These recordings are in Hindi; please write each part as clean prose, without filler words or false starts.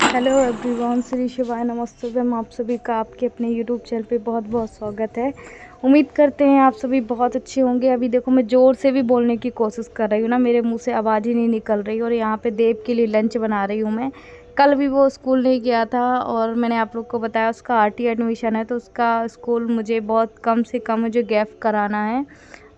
हेलो एवरीवन, श्री शिवाय नमस्तुभ्यम। आप सभी का आपके अपने यूट्यूब चैनल पे बहुत बहुत स्वागत है। उम्मीद करते हैं आप सभी बहुत अच्छे होंगे। अभी देखो मैं ज़ोर से भी बोलने की कोशिश कर रही हूँ ना, मेरे मुंह से आवाज़ ही नहीं निकल रही। और यहाँ पे देव के लिए लंच बना रही हूँ मैं। कल भी वो स्कूल नहीं गया था और मैंने आप लोग को बताया उसका आरटी एडमिशन है, तो उसका स्कूल मुझे बहुत कम से कम मुझे गैप कराना है।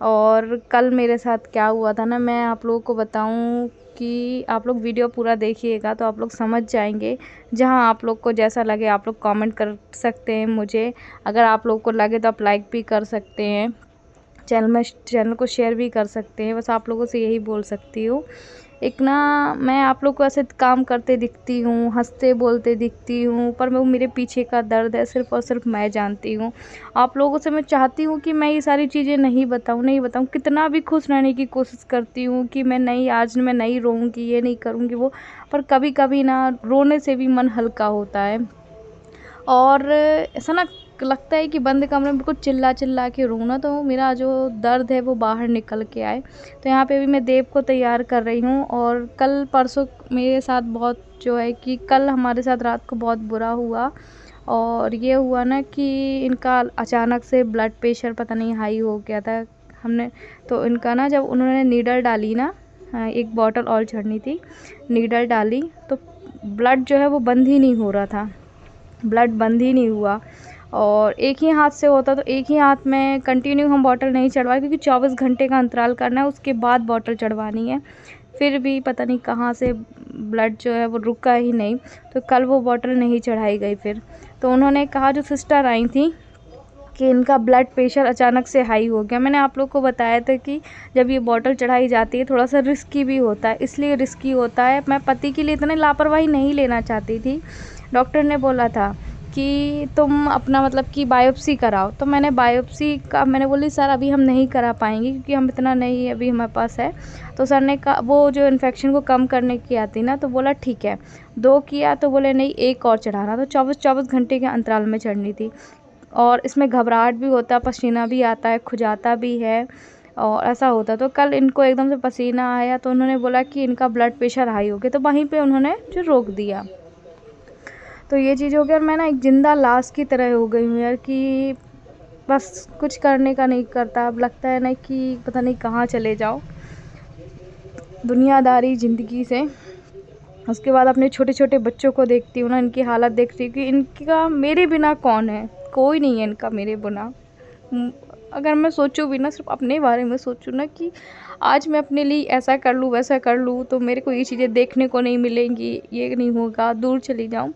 और कल मेरे साथ क्या हुआ था ना, मैं आप लोगों को बताऊं कि आप लोग वीडियो पूरा देखिएगा तो आप लोग समझ जाएंगे। जहां आप लोग को जैसा लगे आप लोग कमेंट कर सकते हैं मुझे। अगर आप लोग को लगे तो आप लाइक भी कर सकते हैं, चैनल को शेयर भी कर सकते हैं। बस आप लोगों से यही बोल सकती हूँ। एक ना, मैं आप लोग को ऐसे काम करते दिखती हूँ, हंसते बोलते दिखती हूँ, पर वो मेरे पीछे का दर्द है सिर्फ़ और सिर्फ मैं जानती हूँ। आप लोगों से मैं चाहती हूँ कि मैं ये सारी चीज़ें नहीं बताऊँ। कितना भी खुश रहने की कोशिश करती हूँ कि मैं नहीं, आज मैं नहीं रोऊँगी, ये नहीं करूँगी वो, पर कभी कभी ना रोने से भी मन हल्का होता है। और ऐसा ना लगता है कि बंद कमरे में बिल्कुल चिल्ला चिल्ला के रोऊँ ना, तो मेरा जो दर्द है वो बाहर निकल के आए। तो यहाँ पे भी मैं देव को तैयार कर रही हूँ। और कल परसों मेरे साथ बहुत जो है कि कल हमारे साथ रात को बहुत बुरा हुआ। और ये हुआ ना कि इनका अचानक से ब्लड प्रेशर पता नहीं हाई हो गया था। हमने तो इनका ना, जब उन्होंने नीडल डाली ना, एक बॉटल और चढ़नी थी, नीडल डाली तो ब्लड जो है वो बंद ही नहीं हो रहा था, ब्लड बंद ही नहीं हुआ। और एक ही हाथ से होता तो एक ही हाथ में कंटिन्यू हम बॉटल नहीं चढ़वाए, क्योंकि 24 घंटे का अंतराल करना है, उसके बाद बॉटल चढ़वानी है। फिर भी पता नहीं कहाँ से ब्लड जो है वो रुका ही नहीं, तो कल वो बॉटल नहीं चढ़ाई गई। फिर तो उन्होंने कहा, जो सिस्टर आई थी, कि इनका ब्लड प्रेशर अचानक से हाई हो गया। मैंने आप लोग को बताया था कि जब ये बॉटल चढ़ाई जाती है थोड़ा सा रिस्की भी होता है, इसलिए रिस्की होता है। मैं पति के लिए इतनी लापरवाही नहीं लेना चाहती थी। डॉक्टर ने बोला था कि तुम अपना मतलब कि बायोप्सी कराओ, तो मैंने बायोप्सी का मैंने बोली सर अभी हम नहीं करा पाएंगे, क्योंकि हम इतना नहीं अभी हमारे पास है। तो सर ने कहा, वो जो इन्फेक्शन को कम करने की आती ना, तो बोला ठीक है। 2 किया तो बोले नहीं एक और चढ़ाना, तो 24 घंटे के अंतराल में चढ़नी थी। और इसमें घबराहट भी होता है, पसीना भी आता है, खुजाता भी है, और ऐसा होता। तो कल इनको एकदम से पसीना आया तो उन्होंने बोला कि इनका ब्लड प्रेशर हाई हो गया, तो वहीं पे उन्होंने जो रोक दिया। तो ये चीज़ हो गया। और मैं ना एक ज़िंदा लाश की तरह हो गई हूँ यार, कि बस कुछ करने का नहीं करता। अब लगता है ना कि पता नहीं कहाँ चले जाओ दुनियादारी ज़िंदगी से। उसके बाद अपने छोटे छोटे बच्चों को देखती हूँ ना, इनकी हालत देखती हूँ कि इनका मेरे बिना कौन है, कोई नहीं है इनका मेरे बिना। अगर मैं सोचूं भी ना, सिर्फ अपने बारे में सोचूं ना कि आज मैं अपने लिए ऐसा कर लूँ वैसा कर लूँ तो मेरे को ये चीज़ें देखने को नहीं मिलेंगी, ये नहीं होगा, दूर चली जाऊँ।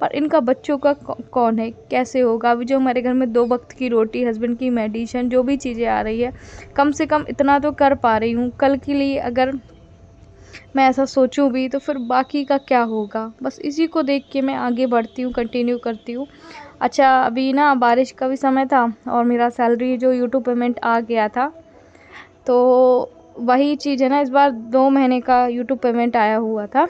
पर इनका बच्चों का कौन है, कैसे होगा। अभी जो हमारे घर में 2 वक्त की रोटी, हस्बैंड की मेडिसिन, जो भी चीज़ें आ रही है, कम से कम इतना तो कर पा रही हूँ। कल के लिए अगर मैं ऐसा सोचूं भी तो फिर बाकी का क्या होगा। बस इसी को देख के मैं आगे बढ़ती हूँ, कंटिन्यू करती हूँ। अच्छा, अभी ना बारिश का भी समय था और मेरा सैलरी जो यूट्यूब पेमेंट आ गया था, तो वही चीज़ है ना, इस बार 2 महीने का यूट्यूब पेमेंट आया हुआ था।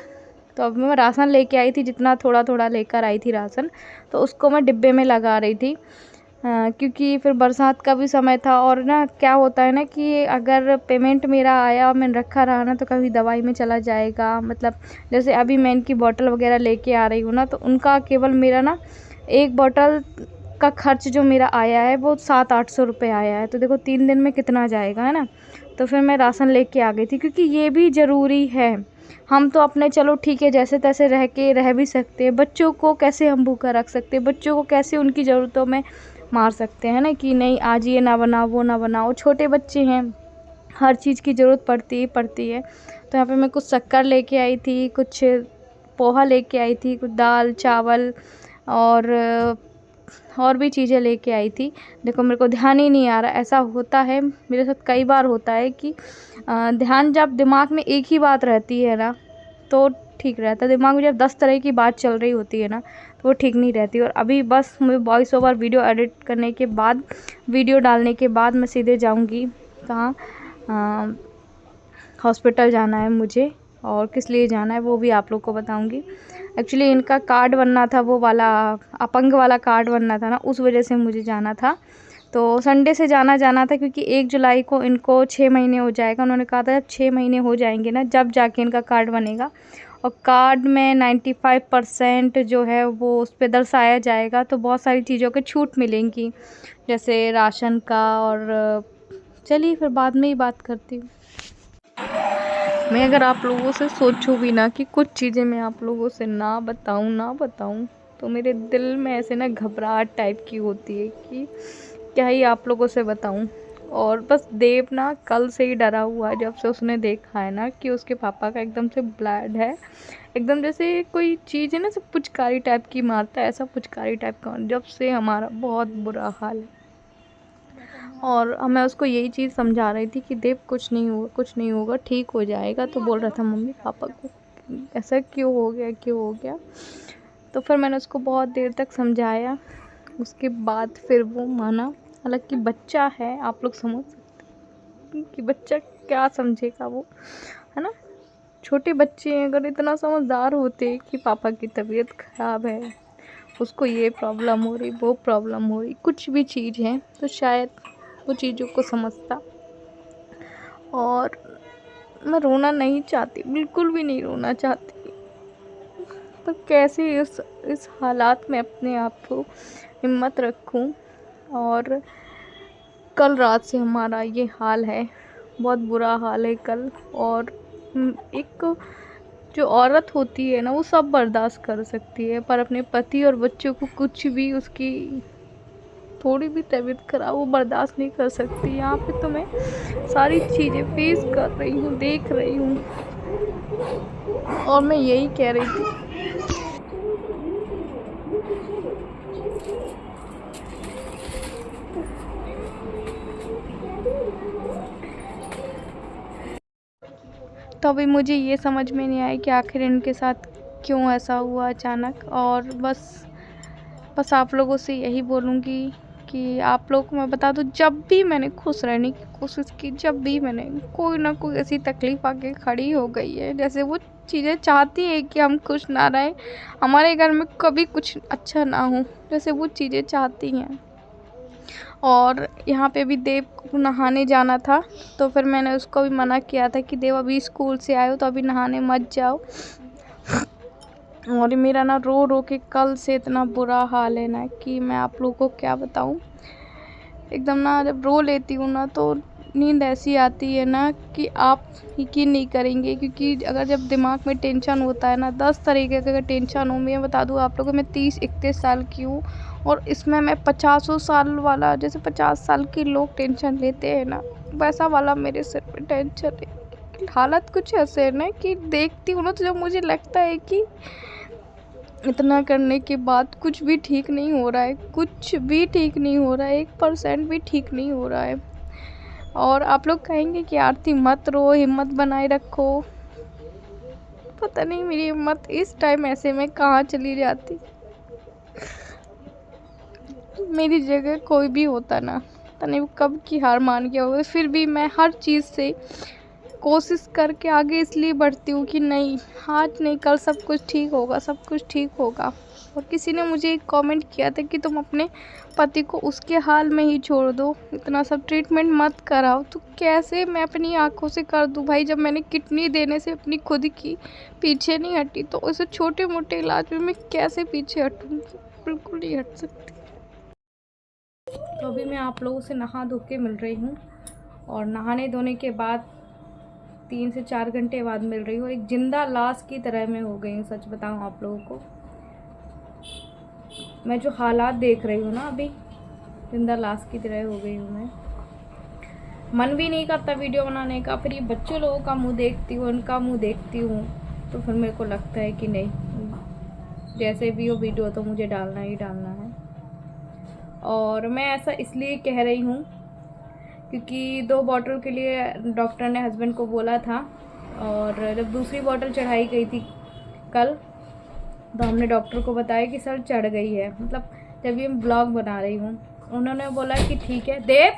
तो अब मैं राशन लेके आई थी, जितना थोड़ा थोड़ा लेकर आई थी राशन, तो उसको मैं डिब्बे में लगा रही थी। क्योंकि फिर बरसात का भी समय था। और ना क्या होता है ना कि अगर पेमेंट मेरा आया और मैंने रखा रहा ना, तो कभी दवाई में चला जाएगा। मतलब जैसे अभी मैं इनकी बॉटल वगैरह लेके आ रही हूँ ना, तो उनका केवल मेरा ना एक बॉटल का खर्च जो मेरा आया है वो 700-800 रुपये आया है। तो देखो 3 दिन में कितना जाएगा, है ना। तो फिर मैं राशन लेके आ गई थी, क्योंकि ये भी ज़रूरी है। हम तो अपने चलो ठीक है जैसे तैसे रह भी सकते हैं, बच्चों को कैसे हम भूखा रख सकते हैं, बच्चों को कैसे उनकी ज़रूरतों में मार सकते हैं ना, कि नहीं आज ये ना बनाओ वो ना बनाओ। छोटे बच्चे हैं, हर चीज़ की ज़रूरत पड़ती है। तो यहाँ पे मैं कुछ शक्कर लेके आई थी, कुछ पोहा लेके आई थी, कुछ दाल चावल और भी चीज़ें लेके आई थी। देखो मेरे को ध्यान ही नहीं आ रहा। ऐसा होता है मेरे साथ कई बार होता है कि ध्यान जब दिमाग में एक ही बात रहती है ना तो ठीक रहता है, दिमाग में जब 10 तरह की बात चल रही होती है ना तो वो ठीक नहीं रहती। और अभी बस मैं वॉइस ओवर वीडियो एडिट करने के बाद, वीडियो डालने के बाद मैं सीधे जाऊंगी कहाँ, हॉस्पिटल जाना है मुझे। और किस लिए जाना है वो भी आप लोग को बताऊंगी। एक्चुअली इनका कार्ड बनना था, वो वाला अपंग वाला कार्ड बनना था ना, उस वजह से मुझे जाना था। तो संडे से जाना था, क्योंकि 1 जुलाई को इनको 6 महीने हो जाएगा। उन्होंने कहा था जब 6 महीने हो जाएंगे ना, जब जाके इनका कार्ड बनेगा, और कार्ड में 95% जो है वो उस पर दर्शाया जाएगा, तो बहुत सारी चीज़ों की छूट मिलेंगी, जैसे राशन का। और चलिए फिर बाद में ही बात करती हूँ। मैं अगर आप लोगों से सोचूं भी ना कि कुछ चीज़ें मैं आप लोगों से ना बताऊं, तो मेरे दिल में ऐसे ना घबराहट टाइप की होती है कि क्या ही आप लोगों से बताऊं। और बस देव ना कल से ही डरा हुआ है, जब से उसने देखा है ना कि उसके पापा का एकदम से ब्लड है, एकदम जैसे कोई चीज़ है ना, सब पुचकारी टाइप की मारता है, ऐसा पुचकारी टाइप का, जब से हमारा बहुत बुरा हाल है। और मैं उसको यही चीज़ समझा रही थी कि देव कुछ नहीं होगा, ठीक हो जाएगा। तो बोल रहा था मम्मी पापा को ऐसा क्यों हो गया। तो फिर मैंने उसको बहुत देर तक समझाया, उसके बाद फिर वो माना। हालांकि बच्चा है, आप लोग समझ सकते हैं कि बच्चा क्या समझेगा, वो है ना, छोटे बच्चे हैं। अगर इतना समझदार होते कि पापा की तबीयत ख़राब है, उसको ये प्रॉब्लम हो रही, वो प्रॉब्लम हो रही, कुछ भी चीज़ है, तो शायद वो चीज़ों को समझता। और मैं रोना नहीं चाहती, बिल्कुल भी नहीं रोना चाहती, पर कैसे इस हालात में अपने आप को हिम्मत रखूं। और कल रात से हमारा ये हाल है, बहुत बुरा हाल है कल। और एक जो औरत होती है ना, वो सब बर्दाश्त कर सकती है, पर अपने पति और बच्चों को कुछ भी, उसकी थोड़ी भी तबीयत खराब, वो बर्दाश्त नहीं कर सकती। यहाँ पे तो मैं सारी चीज़ें फेस कर रही हूँ, देख रही हूँ, और मैं यही कह रही थी तो अभी मुझे ये समझ में नहीं आया कि आखिर इनके साथ क्यों ऐसा हुआ अचानक। और बस आप लोगों से यही बोलूँगी कि आप लोग को मैं बता दूँ, जब भी मैंने खुश रहने की कोशिश की, जब भी मैंने कोई ना कोई ऐसी तकलीफ़ आके खड़ी हो गई है, जैसे वो चीज़ें चाहती है कि हम खुश ना रहें, हमारे घर में कभी कुछ अच्छा ना हो, जैसे वो चीज़ें चाहती हैं। और यहाँ पे भी देव को नहाने जाना था, तो फिर मैंने उसको भी मना किया था कि देव अभी स्कूल से आए हो तो अभी नहाने मत जाओ। और मेरा ना रो रो के कल से इतना बुरा हाल है ना कि मैं आप लोगों को क्या बताऊँ। एकदम ना जब रो लेती हूँ ना, तो नींद ऐसी आती है ना कि आप यकीन नहीं करेंगे, क्योंकि अगर जब दिमाग में टेंशन होता है ना, 10 तरीके का टेंशन हो। मैं बता दूँ आप लोगों को, मैं 30-31 साल की हूँ, और इसमें मैं 50 साल वाला, जैसे 50 साल के लोग टेंशन लेते हैं ना, वैसा वाला मेरे सिर पे टेंशन है। हालत कुछ ऐसे है ना कि देखती हूँ ना, तो जब मुझे लगता है कि इतना करने के बाद कुछ भी ठीक नहीं हो रहा है, कुछ भी ठीक नहीं हो रहा है, 1% भी ठीक नहीं हो रहा है। और आप लोग कहेंगे कि आरती मत रो, हिम्मत बनाए रखो। पता नहीं मेरी हिम्मत इस टाइम ऐसे में कहाँ चली जाती। मेरी जगह कोई भी होता ना, पता नहीं कब की हार मान गया होगा। फिर भी मैं हर चीज़ से कोशिश करके आगे इसलिए बढ़ती हूँ कि नहीं, आज नहीं कल सब कुछ ठीक होगा, सब कुछ ठीक होगा। और किसी ने मुझे एक कमेंट किया था कि तुम अपने पति को उसके हाल में ही छोड़ दो, इतना सब ट्रीटमेंट मत कराओ। तो कैसे मैं अपनी आंखों से कर दूं भाई, जब मैंने किडनी देने से अपनी खुद की पीछे नहीं हटी, तो उसे छोटे मोटे इलाज में मैं कैसे पीछे हटूँगी, बिल्कुल नहीं हट सकती। तो अभी मैं आप लोगों से नहा धो के मिल रही हूँ, और नहाने धोने के बाद 3 से 4 घंटे बाद मिल रही हूँ। एक जिंदा लाश की तरह मैं हो गई हूँ, सच बताऊँ आप लोगों को। मैं जो हालात देख रही हूँ ना, अभी जिंदा लाश की तरह हो गई हूँ मैं। मन भी नहीं करता वीडियो बनाने का, फिर ये बच्चे लोगों का मुंह देखती हूँ, उनका मुंह देखती हूँ, तो फिर मेरे को लगता है कि नहीं, जैसे भी हो वीडियो तो मुझे डालना ही डालना है। और मैं ऐसा इसलिए कह रही हूँ क्योंकि 2 बॉटल के लिए डॉक्टर ने हस्बैंड को बोला था, और जब दूसरी बॉटल चढ़ाई गई थी कल, तो हमने डॉक्टर को बताया कि सर चढ़ गई है। मतलब जब ये ब्लॉग बना रही हूँ, उन्होंने बोला कि ठीक है देव।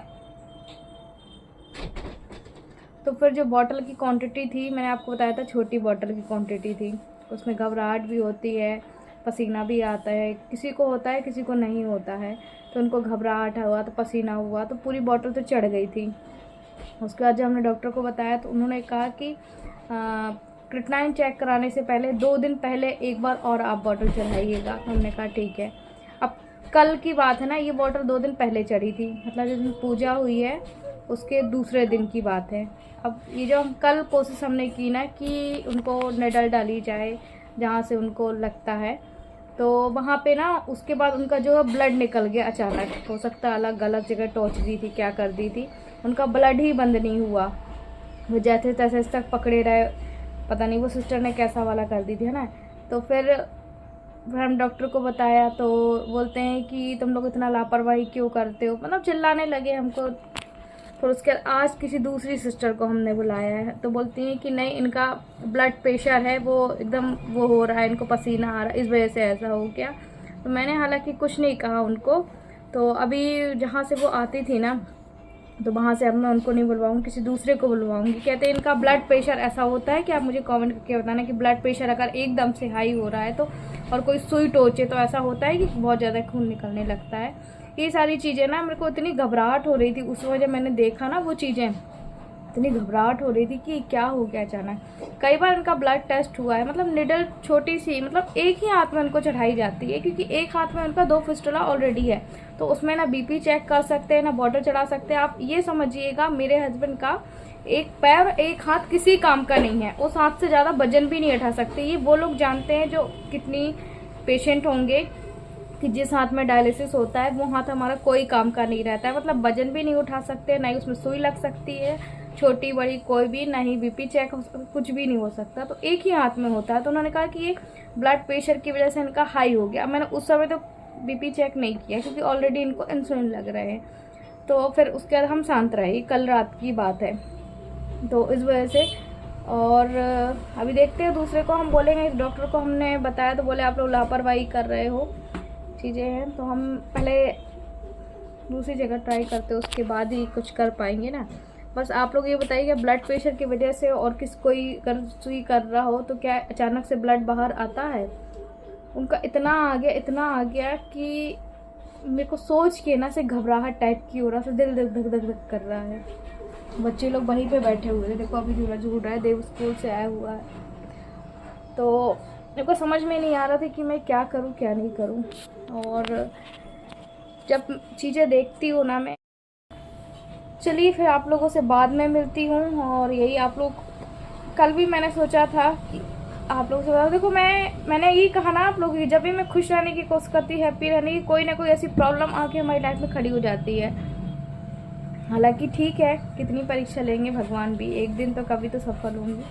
तो फिर जो बॉटल की क्वांटिटी थी, मैंने आपको बताया था छोटी बॉटल की क्वांटिटी थी, उसमें घबराहट भी होती है, पसीना भी आता है, किसी को होता है किसी को नहीं होता है। तो उनको घबराहट हुआ तो पसीना हुआ तो पूरी बॉटल तो चढ़ गई थी। उसके बाद जब हमने डॉक्टर को बताया तो उन्होंने कहा कि क्रिएटिनिन चेक कराने से पहले 2 दिन पहले एक बार और आप बॉटल चढ़ाइएगा। तो हमने कहा ठीक है। अब कल की बात है ना, ये बॉटल 2 दिन पहले चढ़ी थी, मतलब जिस दिन पूजा हुई है उसके दूसरे दिन की बात है। अब ये जो हम कल कोशिश हमने की ना कि उनको निडल डाली जाए जहाँ से उनको लगता है, तो वहाँ पे ना उसके बाद उनका जो है ब्लड निकल गया अचानक। हो सकता है अलग गलत जगह टॉर्च दी थी, क्या कर दी थी, उनका ब्लड ही बंद नहीं हुआ। वो जैसे तैसे तक पकड़े रहे, पता नहीं वो सिस्टर ने कैसा वाला कर दी थी, है ना। तो फिर हम डॉक्टर को बताया तो बोलते हैं कि तुम लोग इतना लापरवाही क्यों करते हो, मतलब चिल्लाने लगे हमको। फिर उसके आज किसी दूसरी सिस्टर को हमने बुलाया है तो बोलती हैं कि नहीं, इनका ब्लड प्रेशर है वो एकदम वो हो रहा है, इनको पसीना आ रहा है, इस वजह से ऐसा हो गया। तो मैंने हालांकि कुछ नहीं कहा उनको। तो अभी जहाँ से वो आती थी ना, तो वहाँ से अब मैं उनको नहीं बुलवाऊँगी, किसी दूसरे को बुलवाऊँगी। कहते हैं इनका ब्लड प्रेशर ऐसा होता है कि आप मुझे कमेंट करके बताना कि ब्लड प्रेशर अगर एकदम से हाई हो रहा है तो, और कोई सुई टोचे तो ऐसा होता है कि बहुत ज़्यादा खून निकलने लगता है। ये सारी चीज़ें ना, मेरे को इतनी घबराहट हो रही थी उस वजह मैंने देखा ना वो चीज़ें, इतनी घबराहट हो रही थी कि क्या हो गया अचानक। कई बार इनका ब्लड टेस्ट हुआ है, मतलब निडल छोटी सी, मतलब एक ही हाथ में उनको चढ़ाई जाती है क्योंकि एक हाथ में उनका 2 फिस्टुला ऑलरेडी है। तो उसमें ना बीपी चेक कर सकते हैं ना बॉटल चढ़ा सकते हैं। आप ये समझिएगा मेरे हस्बैंड का एक पैर एक हाथ किसी काम का नहीं है, उस हाथ से ज़्यादा वजन भी नहीं उठा सकते। ये वो लोग जानते हैं जो कितनी पेशेंट होंगे कि जिस हाथ में डायलिसिस होता है वो हाथ हमारा कोई काम का नहीं रहता है, मतलब वजन भी नहीं उठा सकते, ना ही उसमें सुई लग सकती है छोटी बड़ी कोई भी, ना ही बीपी चेक कुछ भी नहीं हो सकता। तो एक ही हाथ में होता है। तो उन्होंने कहा कि ये ब्लड प्रेशर की वजह से इनका हाई हो गया। मैंने उस समय तो बीपी चेक नहीं किया क्योंकि ऑलरेडी इनको इंसुलिन लग रहे हैं। तो फिर उसके बाद हम शांत रहे, कल रात की बात है। तो इस वजह से, और अभी देखते हैं दूसरे को हम बोलेंगे। डॉक्टर को हमने बताया तो बोले आप लोग लापरवाही कर रहे हो, चीज़ें हैं। तो हम पहले दूसरी जगह ट्राई करते, उसके बाद ही कुछ कर पाएंगे ना। बस आप लोग ये बताइए कि ब्लड प्रेशर की वजह से और कोई अगर सुई कर रहा हो तो क्या अचानक से ब्लड बाहर आता है? उनका इतना आ गया कि मेरे को सोच के ना से घबराहट टाइप की हो रहा, से दिल धक धक धक धक कर रहा है। बच्चे लोग वहीं पे बैठे हुए थे, देखो अभी झूला झूल रहा है, देव स्कूल से आया हुआ है। तो मेरे को समझ में नहीं आ रहा था कि मैं क्या करूं क्या नहीं करूं। और जब चीज़ें देखती हूँ ना मैं, चलिए फिर आप लोगों से बाद में मिलती हूँ। और यही आप लोग, कल भी मैंने सोचा था कि आप लोगों से बता, देखो मैंने यही कहा ना आप लोगों की, जब भी मैं खुश रहने की कोशिश करती, हैप्पी रहने की, कोई ना कोई ऐसी प्रॉब्लम आके हमारी लाइफ में खड़ी हो जाती है। हालांकि ठीक है, कितनी परीक्षा लेंगे भगवान भी, एक दिन तो कभी तो सफल होंगी।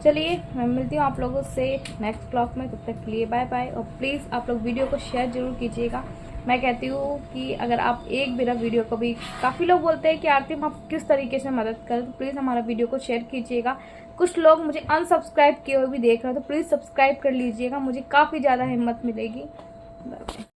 चलिए मैं मिलती हूँ आप लोगों से नेक्स्ट ब्लॉग में, तब तक के लिए बाय बाय। और प्लीज़ आप लोग वीडियो को शेयर जरूर कीजिएगा। मैं कहती हूँ कि अगर आप एक मेरा वीडियो को भी, काफ़ी लोग बोलते हैं कि आरती हम आप किस तरीके से मदद करें, तो प्लीज़ हमारा वीडियो को शेयर कीजिएगा। कुछ लोग मुझे अनसब्सक्राइब किए हुए भी देख रहे हैं, तो प्लीज़ सब्सक्राइब कर लीजिएगा, मुझे काफ़ी ज़्यादा हिम्मत मिलेगी।